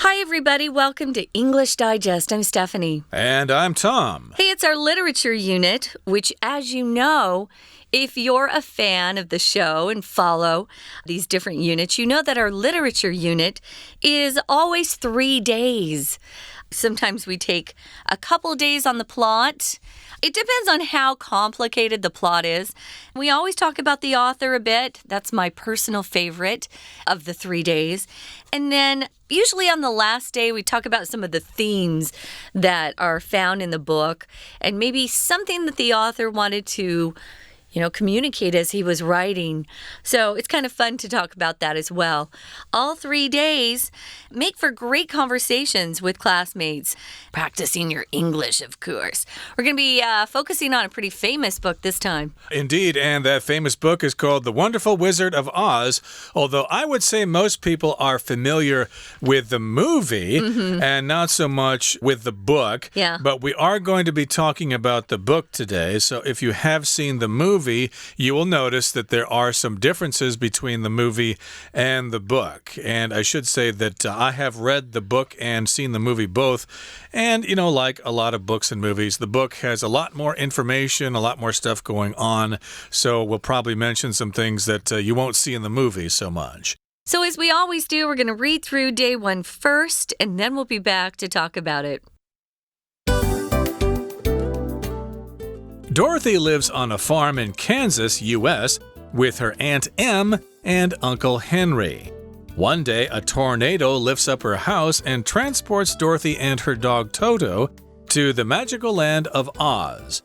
Hi, everybody. Welcome to English Digest. I'm Stephanie. And I'm Tom. Hey, it's our literature unit, which, as you know, if you're a fan of the show and follow these different units, you know that our literature unit is always 3 days. Sometimes we take a couple days on the plot. It depends on how complicated the plot is. We always talk about the author a bit. That's my personal favorite of the 3 days. And then usually on the last day, we talk about some of the themes that are found in the book and maybe something that the author wanted to communicate as he was writing. So it's kind of fun to talk about that as well. All 3 days make for great conversations with classmates, practicing your English, of course. We're going to be focusing on a pretty famous book this time. Indeed, and that famous book is called The Wonderful Wizard of Oz, although I would say most people are familiar with the movie and not so much with the book. Yeah. But we are going to be talking about the book today, so if you have seen the movie, you will notice that there are some differences between the movie and the book. And I should say that I have read the book and seen the movie both. And, like a lot of books and movies, the book has a lot more information, a lot more stuff going on. So we'll probably mention some things that you won't see in the movie so much. So as we always do, we're going to read through day 1 first, and then we'll be back to talk about it. Dorothy lives on a farm in Kansas, U.S., with her Aunt Em and Uncle Henry. One day, a tornado lifts up her house and transports Dorothy and her dog Toto to the magical land of Oz.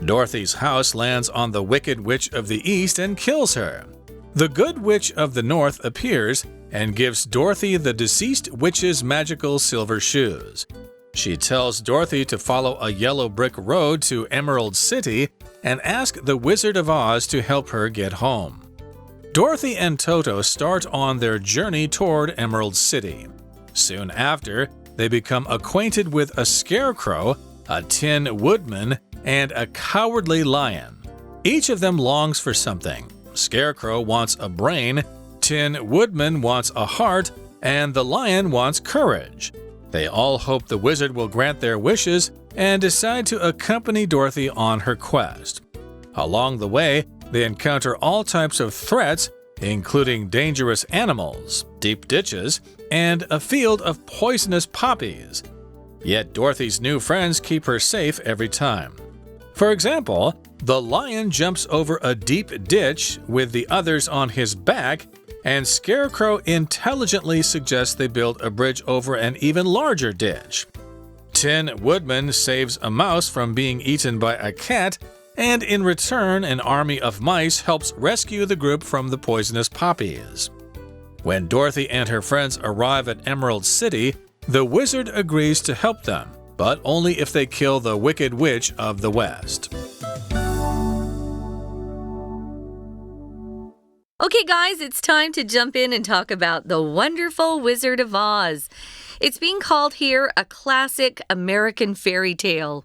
Dorothy's house lands on the Wicked Witch of the East and kills her. The Good Witch of the North appears and gives Dorothy the deceased witch's magical silver shoes. She tells Dorothy to follow a yellow brick road to Emerald City and ask the Wizard of Oz to help her get home. Dorothy and Toto start on their journey toward Emerald City. Soon after, they become acquainted with a scarecrow, a tin woodman, and a cowardly lion. Each of them longs for something. Scarecrow wants a brain, Tin Woodman wants a heart, and the lion wants courage. They all hope the wizard will grant their wishes and decide to accompany Dorothy on her quest. Along the way, they encounter all types of threats, including dangerous animals, deep ditches, and a field of poisonous poppies. Yet Dorothy's new friends keep her safe every time. For example, the lion jumps over a deep ditch with the others on his back, and Scarecrow intelligently suggests they build a bridge over an even larger ditch. Tin Woodman saves a mouse from being eaten by a cat, and in return, an army of mice helps rescue the group from the poisonous poppies. When Dorothy and her friends arrive at Emerald City, the wizard agrees to help them, but only if they kill the Wicked Witch of the West. Okay, guys, it's time to jump in and talk about The Wonderful Wizard of Oz. It's being called here a classic American fairy tale.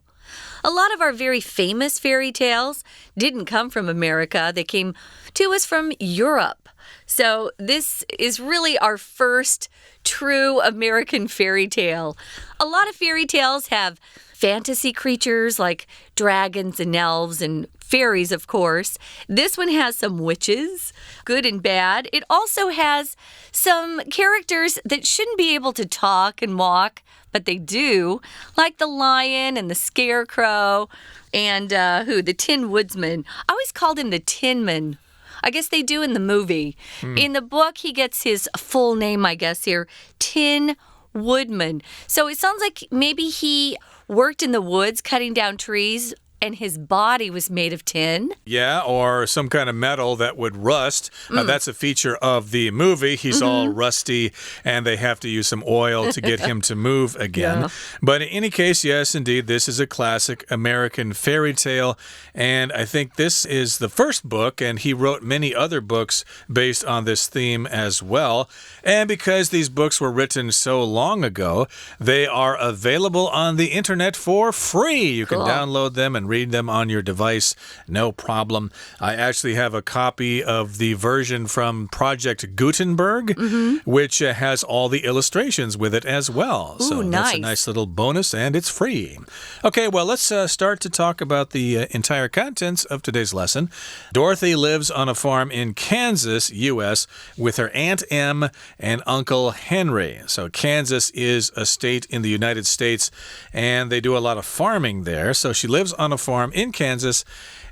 A lot of our very famous fairy tales didn't come from America. They came to us from Europe. So this is really our first true American fairy tale. A lot of fairy tales have fantasy creatures like dragons and elves and fairies, of course. This one has some witches, good and bad. It also has some characters that shouldn't be able to talk and walk, but they do, like the lion and the scarecrow and the Tin Woodsman. I always called him the Tin Man. I guess they do in the movie. In the book, he gets his full name, I guess, here, Tin Woodman. So it sounds like maybe he worked in the woods cutting down trees and his body was made of tin. Yeah, or some kind of metal that would rust. That's a feature of the movie. He's all rusty, and they have to use some oil to get him to move again. Yeah. But in any case, yes, indeed, this is a classic American fairy tale, and I think this is the first book, and he wrote many other books based on this theme as well. And because these books were written so long ago, they are available on the internet for free. You can download them and read them on your device, no problem. I actually have a copy of the version from Project Gutenberg, which has all the illustrations with it as well. Ooh, so that's a nice little bonus, and it's free. Okay, well, let's start to talk about the entire contents of today's lesson. Dorothy lives on a farm in Kansas, U.S., with her Aunt Em and Uncle Henry. So Kansas is a state in the United States, and they do a lot of farming there. So she lives on a farm in Kansas,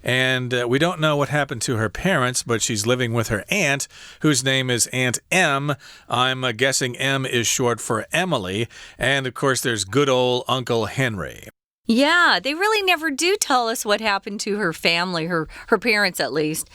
and we don't know what happened to her parents, but she's living with her aunt, whose name is Aunt Em. I'm guessing M is short for Emily. And, of course, there's good old Uncle Henry. Yeah, they really never do tell us what happened to her family, her parents at least.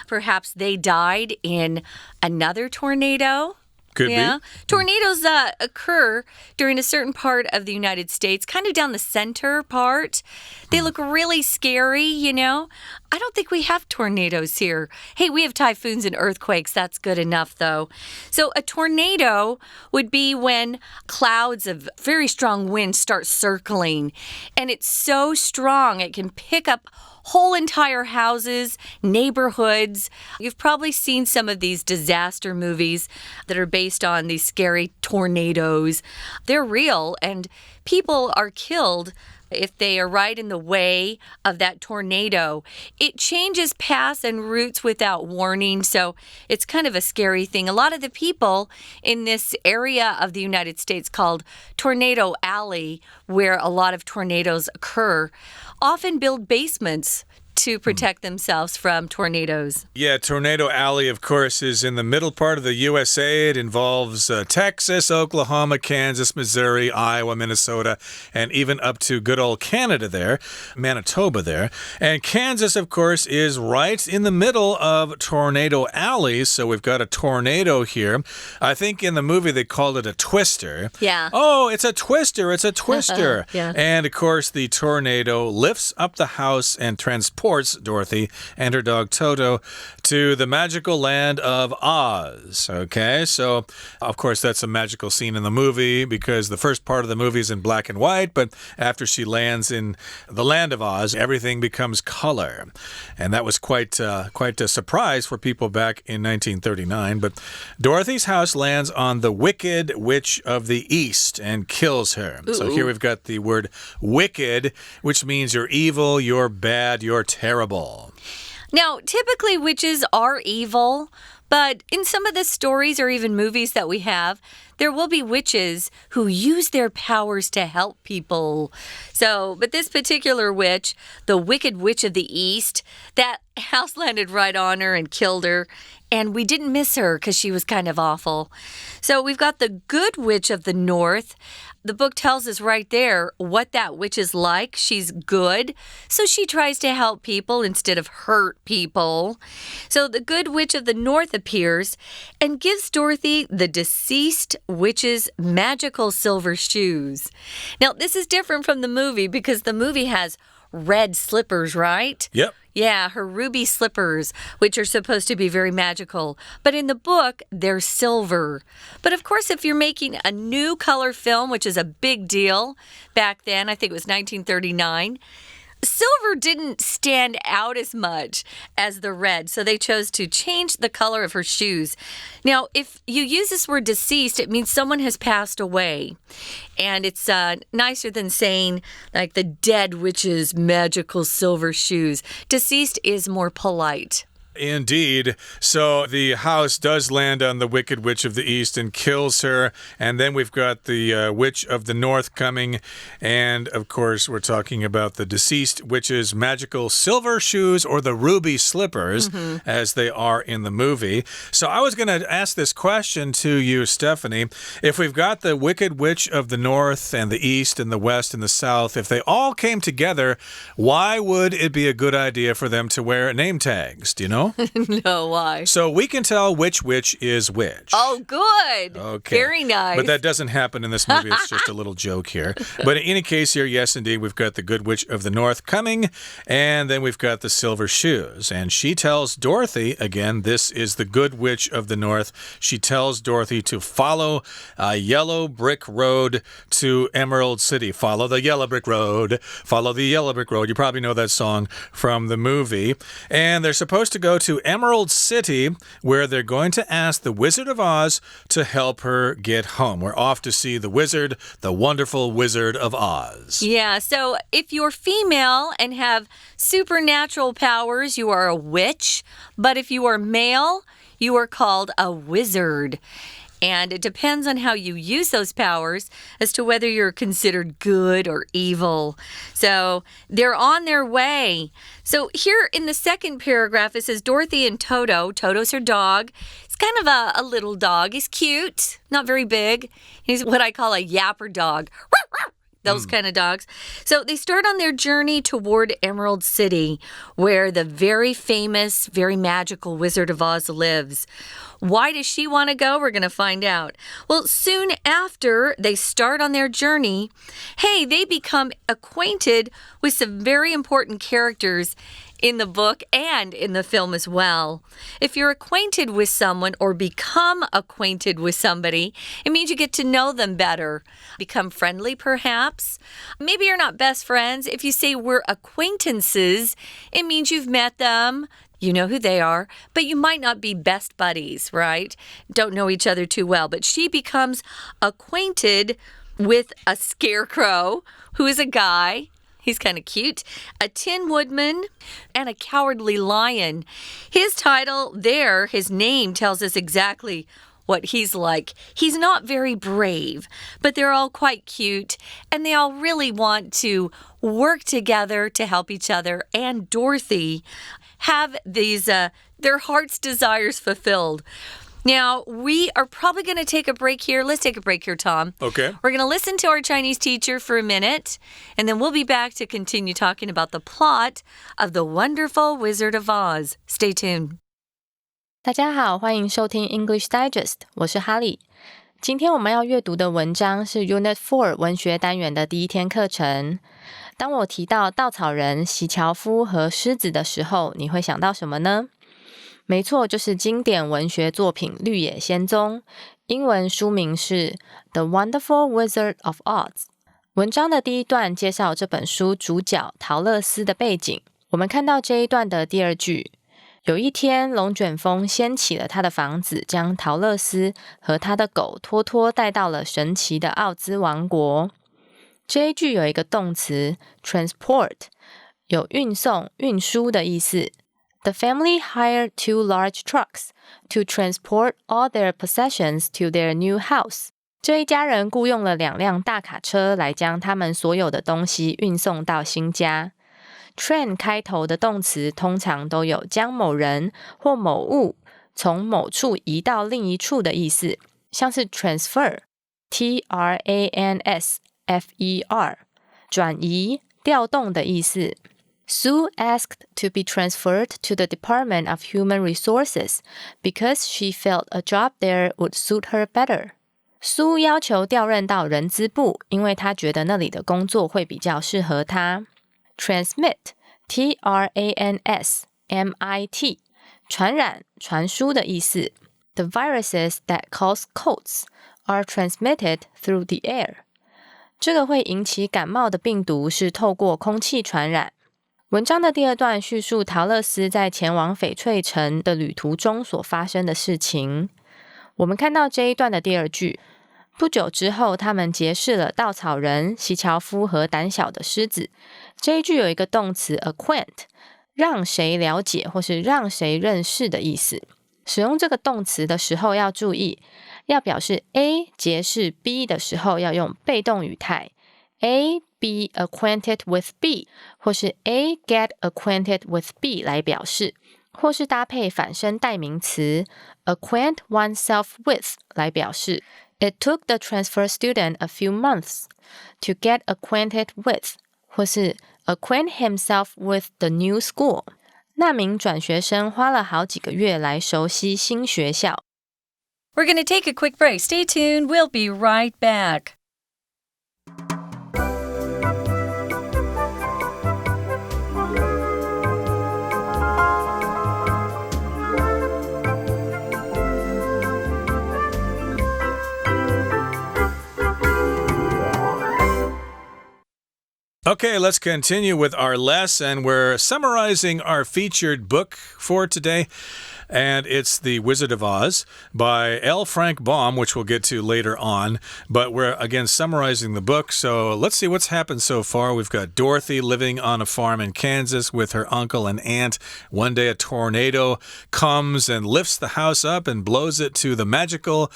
Perhaps they died in another tornado. Could be. Tornadoes occur during a certain part of the United States, kind of down the center part. They look really scary, you know. I don't think we have tornadoes here. Hey, we have typhoons and earthquakes. That's good enough, though. So a tornado would be when clouds of very strong wind start circling. And it's so strong, it can pick up whole entire houses, neighborhoods. You've probably seen some of these disaster movies that are based on these scary tornadoes. They're real, and people are killed if they are right in the way of that tornado. It changes paths and routes without warning, so it's kind of a scary thing. A lot of the people in this area of the United States called Tornado Alley, where a lot of tornadoes occur, often build basements to protect themselves from tornadoes. Yeah, Tornado Alley, of course, is in the middle part of the USA. It involves Texas, Oklahoma, Kansas, Missouri, Iowa, Minnesota, and even up to good old Canada there, Manitoba there. And Kansas, of course, is right in the middle of Tornado Alley, so we've got a tornado here. I think in the movie they called it a twister. Yeah. Oh, it's a twister, it's a twister. Yeah. And, of course, the tornado lifts up the house and transports Dorothy and her dog Toto to the magical land of Oz. Okay, so of course that's a magical scene in the movie because the first part of the movie is in black and white, but after she lands in the land of Oz, everything becomes color. And that was quite a surprise for people back in 1939. But Dorothy's house lands on the Wicked Witch of the East and kills her. Ooh. So here we've got the word wicked, which means you're evil, you're bad, you're terrible. Now, typically witches are evil, but in some of the stories or even movies that we have, there will be witches who use their powers to help people. But this particular witch, the Wicked Witch of the East, that house landed right on her and killed her. And we didn't miss her because she was kind of awful. So we've got the Good Witch of the North. The book tells us right there what that witch is like. She's good, so she tries to help people instead of hurt people. So the Good Witch of the North appears and gives Dorothy the deceased witch's magical silver shoes. Now, this is different from the movie because the movie has red slippers, right? Yep. Yeah, her ruby slippers, which are supposed to be very magical. But in the book, they're silver. But of course, if you're making a new color film, which is a big deal back then, I think it was 1939, silver didn't stand out as much as the red, so they chose to change the color of her shoes. Now, if you use this word deceased, it means someone has passed away. And it's nicer than saying, like, the dead witch's magical silver shoes. Deceased is more polite. Indeed. So the house does land on the Wicked Witch of the East and kills her. And then we've got the Witch of the North coming. And, of course, we're talking about the deceased witch's magical silver shoes or the ruby slippers, as they are in the movie. So I was going to ask this question to you, Stephanie. If we've got the Wicked Witch of the North and the East and the West and the South, if they all came together, why would it be a good idea for them to wear name tags? Do you know? No? No, why? So we can tell which is which. Oh, good. Okay. Very nice. But that doesn't happen in this movie. It's just a little joke here. But in any case here, yes, indeed, we've got the Good Witch of the North coming, and then we've got the Silver Shoes. And she tells Dorothy, again, this is the Good Witch of the North. She tells Dorothy to follow a yellow brick road to Emerald City. Follow the yellow brick road. Follow the yellow brick road. You probably know that song from the movie. And they're supposed to go to Emerald City, where they're going to ask the Wizard of Oz to help her get home. We're off to see the wizard, the wonderful Wizard of Oz. Yeah, so if you're female and have supernatural powers, you are a witch. But if you are male, you are called a wizard. And it depends on how you use those powers as to whether you're considered good or evil. So they're on their way. So here in the second paragraph, it says Dorothy and Toto. Toto's her dog. He's kind of a little dog. He's cute, not very big. He's what I call a yapper dog. Those kind of dogs. So they start on their journey toward Emerald City, where the very famous, very magical Wizard of Oz lives. Why does she want to go? We're going to find out. Well, soon after they start on their journey, they become acquainted with some very important characters in the book and in the film as well. If you're acquainted with someone or become acquainted with somebody, it means you get to know them better. Become friendly, perhaps. Maybe you're not best friends. If you say we're acquaintances, it means you've met them. You know who they are, but you might not be best buddies, right? Don't know each other too well. But she becomes acquainted with a scarecrow, who is a guy. He's kind of cute. A Tin Woodman and a Cowardly Lion. His title there, his name tells us exactly what he's like. He's not very brave, but they're all quite cute, and they all really want to work together to help each other and Dorothy have these their heart's desires fulfilled. Now, we are probably going to take a break here. Let's take a break here, Tom. Okay. We're going to listen to our Chinese teacher for a minute, and then we'll be back to continue talking about the plot of The Wonderful Wizard of Oz. Stay tuned. 大家好，欢迎收听 English Digest， 我是哈利。今天我们要阅读的文章是 Unit4 文学单元的第一天课程。当我提到稻草人、席樵夫和狮子的时候，你会想到什么呢？没错，就是经典文学作品《绿野仙踪》，英文书名是 The Wonderful Wizard of Oz。文章的第一段介绍这本书主角桃乐丝的背景。我们看到这一段的第二句，有一天龙卷风掀起了他的房子，将桃乐丝和他的狗托托带到了神奇的奥兹王国。这一句有一个动词 transport， 有运送、运输的意思。The family hired 2 large trucks to transport all their possessions to their new house. 这一家人雇用了2辆大卡车来将他们所有的东西运送到新家。Train 开头的动词通常都有将某人或某物从某处移到另一处的意思，像是 transfer, T-R-A-N-S-F-E-R, 转移、调动的意思。Sue asked to be transferred to the Department of Human Resources because she felt a job there would suit her better. 苏要求调任到人资部，因为她觉得那里的工作会比较适合她。Transmit, T-R-A-N-S-M-I-T, 传染、传输的意思。The viruses that cause colds are transmitted through the air. 这个会引起感冒的病毒是透过空气传染。文章的第二段叙述桃乐丝在前往翡翠城的旅途中所发生的事情。我们看到这一段的第二句，不久之后他们结识了稻草人、席樵夫和胆小的狮子。这一句有一个动词 acquaint， 让谁了解或是让谁认识的意思。使用这个动词的时候要注意，要表示 A 结识 B 的时候要用被动语态 A be acquainted with B， 或是 A get acquainted with B 来表示，或是搭配反身代名词 acquaint oneself with 来表示。It took the transfer student a few months to get acquainted with， 或是 acquaint himself with the new school。那名转学生花了好几个月来熟悉新学校。We're going to take a quick break. Stay tuned. We'll be right back. Okay, let's continue with our lesson. We're summarizing our featured book for today, and it's The Wizard of Oz by L. Frank Baum, which we'll get to later on. But we're, again, summarizing the book, so let's see what's happened so far. We've got Dorothy living on a farm in Kansas with her uncle and aunt. One day a tornado comes and lifts the house up and blows it to the magical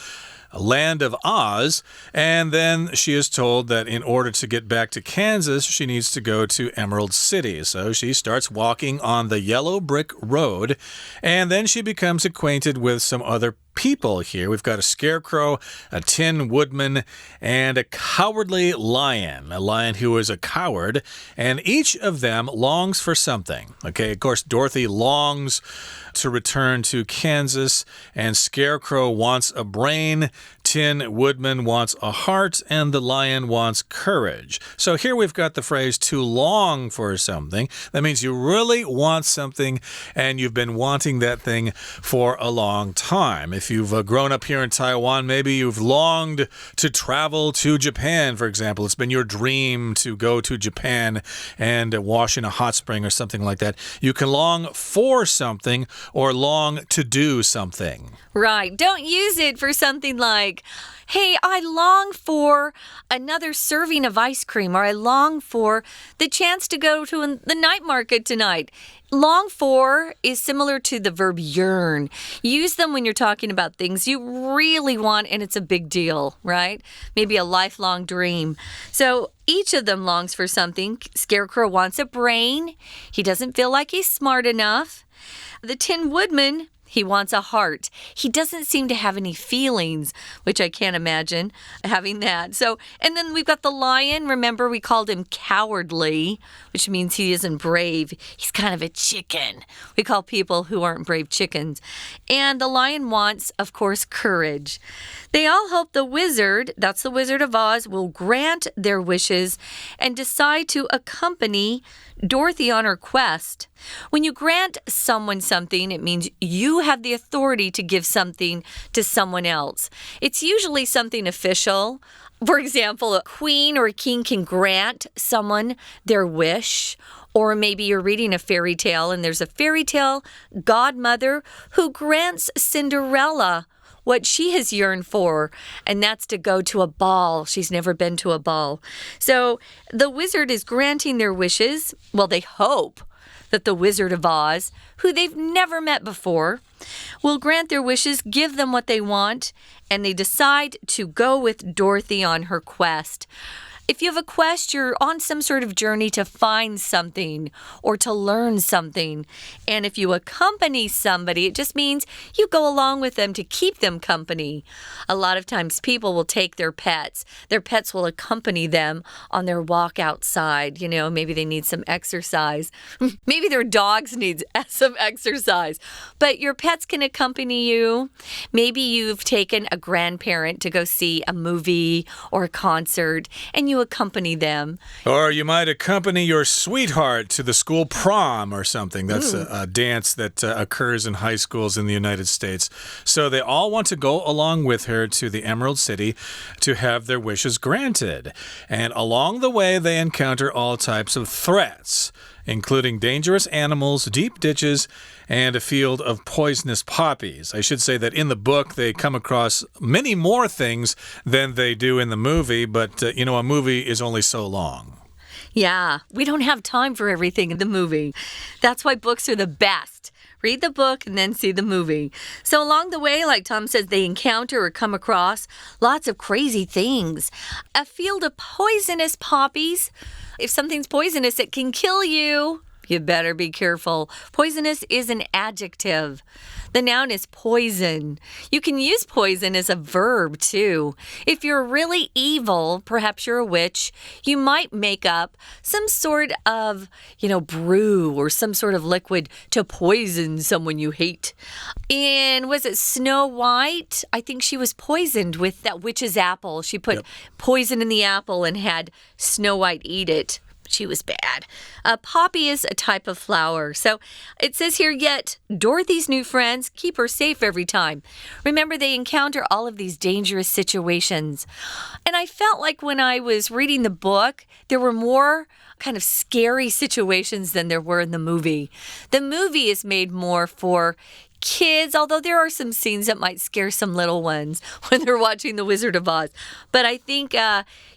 land of Oz, and then she is told that in order to get back to Kansas, she needs to go to Emerald City. So she starts walking on the yellow brick road, and then she becomes acquainted with some other people here. We've got a scarecrow, a tin woodman, and a cowardly lion, a lion who is a coward, and each of them longs for something. Okay, of course, Dorothy longs to return to Kansas, and Scarecrow wants a brain, Tin Woodman wants a heart, and the lion wants courage. So here we've got the phrase to long for something. That means you really want something, and you've been wanting that thing for a long time. If you've grown up here in Taiwan, maybe you've longed to travel to Japan, for example. It's been your dream to go to Japan and wash in a hot spring or something like that. You can long for something or long to do something. Right. Don't use it for something like, hey, I long for another serving of ice cream, or I long for the chance to go to the night market tonight. Long for is similar to the verb yearn. Use them when you're talking about things you really want and it's a big deal, right? Maybe a lifelong dream. So each of them longs for something. Scarecrow wants a brain. He doesn't feel like he's smart enough. The Tin Woodman, he wants a heart. He doesn't seem to have any feelings, which I can't imagine having that. So, and then we've got the lion. Remember, we called him cowardly, which means he isn't brave. He's kind of a chicken. We call people who aren't brave chickens. And the lion wants, of course, courage. They all hope the wizard, that's the Wizard of Oz, will grant their wishes and decide to accompany Dorothy on her quest. When you grant someone something, it means you have the authority to give something to someone else. It's usually something official. For example, a queen or a king can grant someone their wish. Or maybe you're reading a fairy tale and there's a fairy tale godmother who grants Cinderella what she has yearned for, and that's to go to a ball. She's never been to a ball. So the wizard is granting their wishes. Well, they hope that the Wizard of Oz, who they've never met before, will grant their wishes, give them what they want, and they decide to go with Dorothy on her quest. If you have a quest, you're on some sort of journey to find something or to learn something. And if you accompany somebody, it just means you go along with them to keep them company. A lot of times people will take their pets. Their pets will accompany them on their walk outside. You know, maybe they need some exercise. Maybe their dogs need some exercise. But your pets can accompany you. Maybe you've taken a grandparent to go see a movie or a concert, and you accompany them. Or you might accompany your sweetheart to the school prom or something. That's a dance that occurs in high schools in the United States. So they all want to go along with her to the Emerald City to have their wishes granted. And along the way, they encounter all types of threats, including dangerous animals, deep ditches, and a field of poisonous poppies. I should say that in the book, they come across many more things than they do in the movie, but, you know, a movie is only so long. Yeah, we don't have time for everything in the movie. That's why books are the best. Read the book and then see the movie. So along the way, like Tom says, they encounter or come across lots of crazy things. A field of poisonous poppies. If something's poisonous, it can kill you. You better be careful. Poisonous is an adjective. The noun is poison. You can use poison as a verb, too. If you're really evil, perhaps you're a witch, you might make up some sort of, brew or some sort of liquid to poison someone you hate. And was it Snow White? I think she was poisoned with that witch's apple. She put poison in the apple and had Snow White eat it. She was bad. Poppy is a type of flower. So it says here, yet Dorothy's new friends keep her safe every time. Remember, they encounter all of these dangerous situations. And I felt like when I was reading the book, there were more kind of scary situations than there were in the movie. The movie is made more for kids, although there are some scenes that might scare some little ones when they're watching The Wizard of Oz. But I think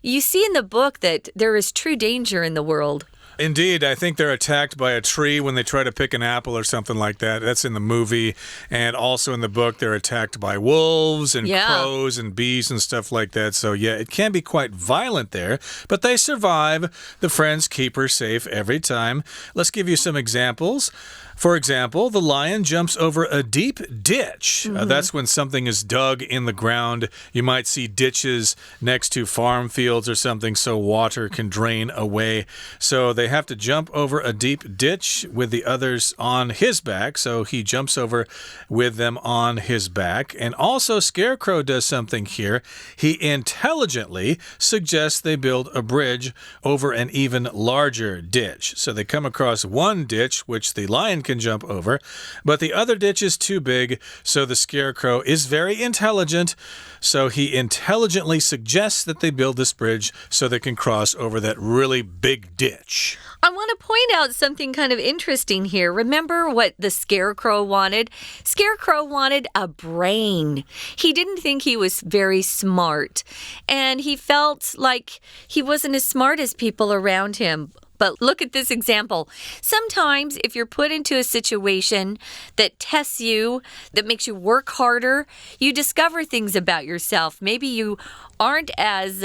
you see in the book that there is true danger in the world. Indeed, I think they're attacked by a tree when they try to pick an apple or something like that. That's in the movie. And also in the book, they're attacked by wolves and crows and bees and stuff like that. So, yeah, it can be quite violent there. But they survive. The friends keep her safe every time. Let's give you some examples. For example, the lion jumps over a deep ditch. That's when something is dug in the ground. You might see ditches next to farm fields or something so water can drain away. So they have to jump over a deep ditch with the others on his back. So he jumps over with them on his back. And also Scarecrow does something here. He intelligently suggests they build a bridge over an even larger ditch. So they come across one ditch, which the lion can jump over, but the other ditch is too big, so the Scarecrow is very intelligent, so he intelligently suggests that they build this bridge so they can cross over that really big ditch. I want to point out something kind of interesting here. Remember what the Scarecrow wanted? Scarecrow wanted a brain. He didn't think he was very smart, and he felt like he wasn't as smart as people around him. But look at this example. Sometimes if you're put into a situation that tests you, that makes you work harder, you discover things about yourself. Maybe you aren't as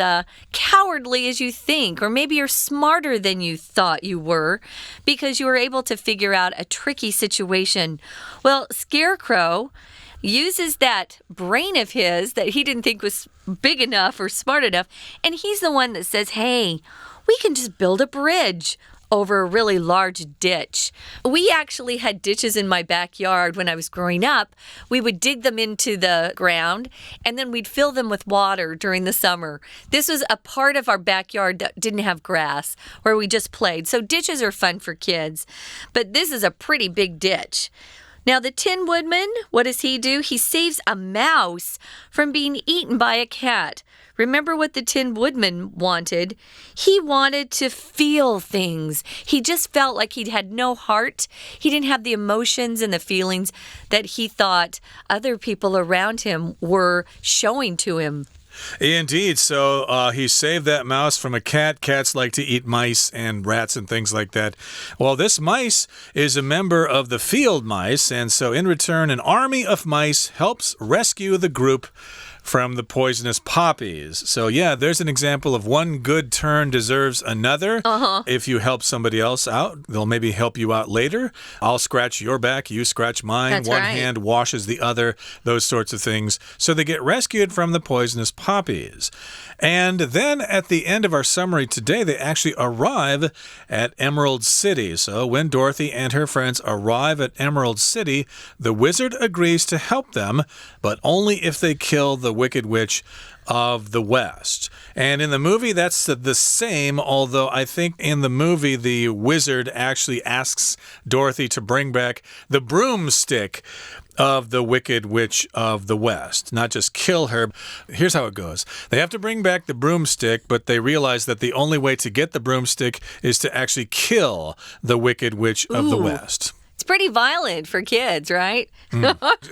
cowardly as you think, or maybe you're smarter than you thought you were because you were able to figure out a tricky situation. Well, Scarecrow uses that brain of his that he didn't think was big enough or smart enough, and he's the one that says, hey, we can just build a bridge over a really large ditch. We actually had ditches in my backyard when I was growing up. We would dig them into the ground, and then we'd fill them with water during the summer. This was a part of our backyard that didn't have grass, where we just played. So ditches are fun for kids, but this is a pretty big ditch. Now, the Tin Woodman, what does he do? He saves a mouse from being eaten by a cat. Remember what the Tin Woodman wanted? He wanted to feel things. He just felt like he had no heart. He didn't have the emotions and the feelings that he thought other people around him were showing to him. Indeed. So he saved that mouse from a cat. Cats like to eat mice and rats and things like that. Well, this mice is a member of the field mice, and so in return, an army of mice helps rescue the group from the poisonous poppies. So yeah, there's an example of one good turn deserves another. If you help somebody else out, they'll maybe help you out later. I'll scratch your back, you scratch mine. That's one right. hand washes the other, those sorts of things. So they get rescued from the poisonous poppies. And then at the end of our summary today, they actually arrive at Emerald City. So when Dorothy and her friends arrive at Emerald City, the wizard agrees to help them, but only if they kill the Wicked Witch of the West. And in the movie, that's the same, although I think in the movie, the wizard actually asks Dorothy to bring back the broomstick of the Wicked Witch of the West, not just kill her. Here's how it goes. They have to bring back the broomstick, but they realize that the only way to get the broomstick is to actually kill the Wicked Witch of the West. It's pretty violent for kids, right?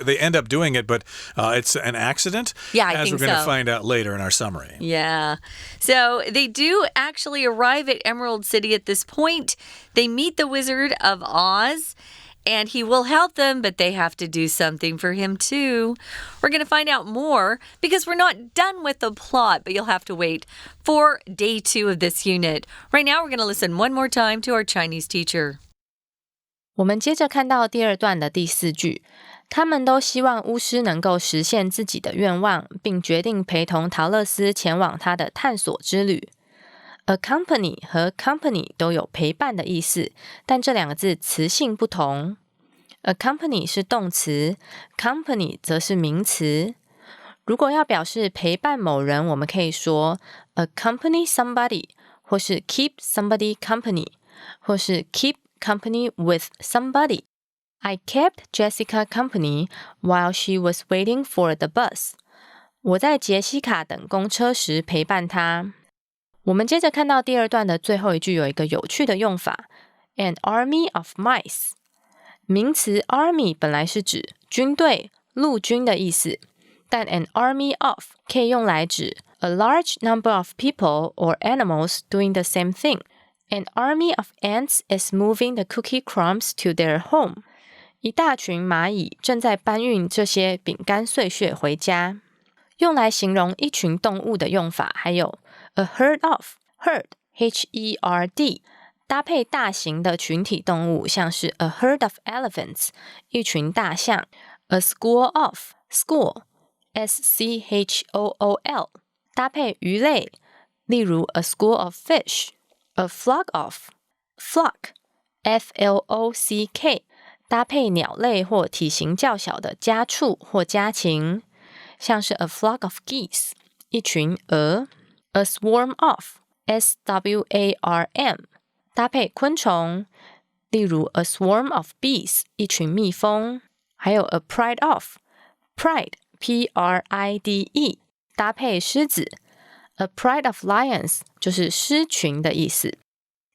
They end up doing it, but it's an accident, Yeah, I as think we're going to so. find out later in our summary. Yeah. So they do actually arrive at Emerald City at this point. They meet the Wizard of Oz, and he will help them, but they have to do something for him too. We're going to find out more because we're not done with the plot, but you'll have to wait for day 2 of this unit. Right now, we're going to listen one more time to our Chinese teacher. 我们接着看到第二段的第4句，他们都希望巫师能够实现自己的愿望，并决定陪同陶乐斯前往他的探索之旅。Accompany 和 company 都有陪伴的意思，但这两个字词性不同。Accompany 是动词， company 则是名词。如果要表示陪伴某人，我们可以说 accompany somebody， 或是 keep somebody company， 或是 keep company with somebody. I kept Jessica company while she was waiting for the bus. 我在杰西卡等公车时陪伴她。我们接着看到第二段的最后一句有一个有趣的用法 An army of mice 名词 army 本来是指军队、陆军的意思，但 an army of 可以用来指 a large number of people or animals doing the same thing. An army of ants is moving the cookie crumbs to their home. 一大群蚂蚁正在搬运这些饼干碎屑回家。用来形容一群动物的用法还有 a herd of, herd, H-E-R-D 搭配大型的群体动物，像是 a herd of elephants 一群大象， a school of, school, S-C-H-O-O-L 搭配鱼类，例如 a school of fish, a flock of, flock, F-L-O-C-K 搭配鸟类或体型较小的家畜或家禽，像是 a flock of geese 一群鹅， a swarm of, S-W-A-R-M 搭配昆虫，例如 a swarm of bees 一群蜜蜂，还有 a pride of, pride, P-R-I-D-E 搭配狮子， a pride of lions 就是狮群的意思。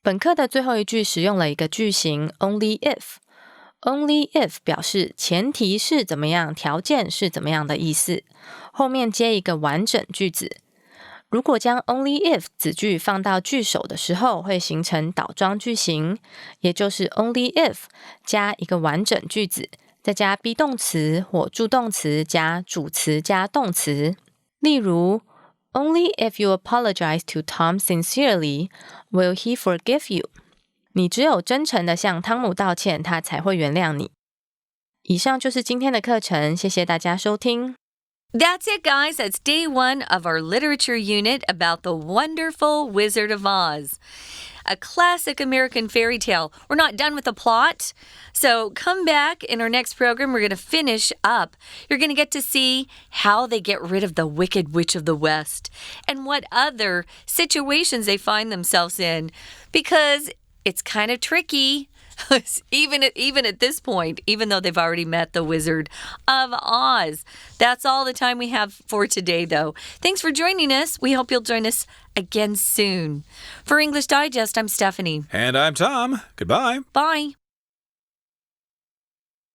本课的最后一句使用了一个句型 only if。Only if 表示前提是怎么样，条件是怎么样的意思，后面接一个完整句子。如果将 only if 子句放到句首的时候，会形成倒装句型，也就是 only if 加一个完整句子，再加 be 动词或助动词加主词加动词。例如 Only if you apologize to Tom sincerely, will he forgive you?你只有真诚地向汤姆道歉，他才会原谅你。以上就是今天的课程，谢谢大家收听。That's it, guys. That's day 1 of our literature unit about the wonderful Wizard of Oz. A classic American fairy tale. We're not done with the plot, so come back in our next program. We're going to finish up. You're going to get to see how they get rid of the Wicked Witch of the West and what other situations they find themselves in, because it's kind of tricky, even at this point, even though they've already met the Wizard of Oz. That's all the time we have for today, though. Thanks for joining us. We hope you'll join us again soon. For English Digest, I'm Stephanie. And I'm Tom. Goodbye. Bye.